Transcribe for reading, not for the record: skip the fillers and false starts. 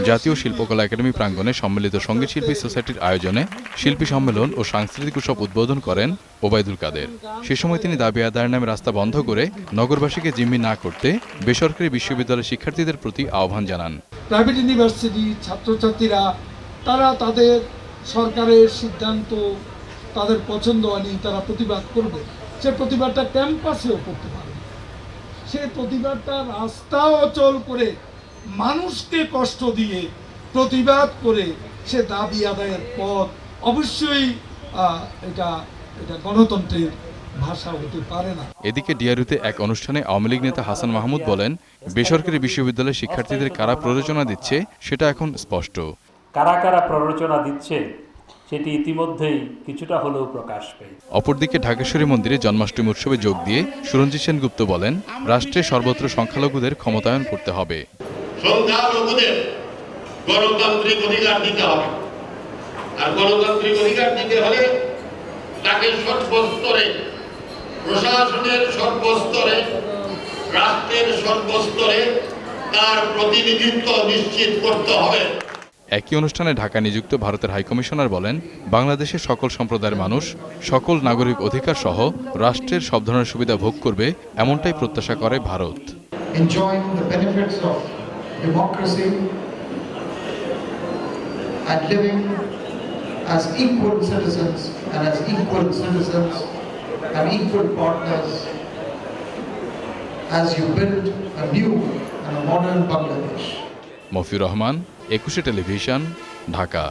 জাতীয় শিল্পকলা একাডেমি প্রাঙ্গণে সম্মিলিত সঙ্গীত শিল্পী সোসাইটির আয়োজনে শিল্পী সম্মেলন ও সাংস্কৃতিক উৎসব উদ্বোধন করেন ওবায়দুল কাদের। সে সময় তিনি দাবি আদায়ের নামে রাস্তা বন্ধ করে নগরবাসীকে জিম্মি না করতে বেসরকারি বিশ্ববিদ্যালয়ের শিক্ষার্থীদের প্রতি আহ্বান জানান। প্রাইভেট ইউনিভার্সিটি ছাত্রছাত্রীরা তারা তাদের সরকারের সিদ্ধান্ত তাদের পছন্দ হয়নি, তারা প্রতিবাদ করবে। সে প্রতিবাদটা ক্যাম্পাসেও করতে পারে, সে প্রতিবাদটা রাস্তা অচল করে মানুষকে কষ্ট দিয়ে প্রতিবাদ করে সে দাবি আদায়ের পথ অবশ্যই এটা গণতন্ত্রের ভাষা হতে পারে না। এদিকে ডিআরইউতে এক অনুষ্ঠানে আওয়ামী লীগ নেতা হাসান মাহমুদ বলেন, বেসরকারি বিশ্ববিদ্যালয়ের শিক্ষার্থীদের কারা প্ররোচনা দিচ্ছে সেটা এখন স্পষ্ট। কারা কারা প্ররোচনা দিচ্ছে সেটি ইতিমধ্যেই কিছুটা হলেও প্রকাশ পেয়ে। অপরদিকে ঢাকেশ্বরী মন্দিরে জন্মাষ্টমী উৎসবে যোগ দিয়ে সুরঞ্জিত সেনগুপ্ত বলেন, রাষ্ট্রে সর্বত্র সংখ্যালঘুদের ক্ষমতায়ন করতে হবে। সংখ্যালঘুদের গণতান্ত্রিক অধিকার দিতে হবে, আর গণতান্ত্রিক অধিকার দিতে হলে তাকে সর্বস্তরে, প্রশাসনের সর্বস্তরে, রাষ্ট্রের সর্বস্তরে তার প্রতিনিধিত্ব নিশ্চিত করতে হবে। একই অনুষ্ঠানে ঢাকা নিযুক্ত ভারতের হাইকমিশনার বলেন, বাংলাদেশের সকল সম্প্রদায়ের মানুষ সকল নাগরিক অধিকার সহ রাষ্ট্রের সব ধরনের সুবিধা ভোগ করবে, এমনটাই প্রত্যাশা করে Bharat. Enjoying the benefits of democracy and living as equal citizens and equal partners as you build a new and a modern Bangladesh. Mofiur Rahman, 21 television, Dhaka.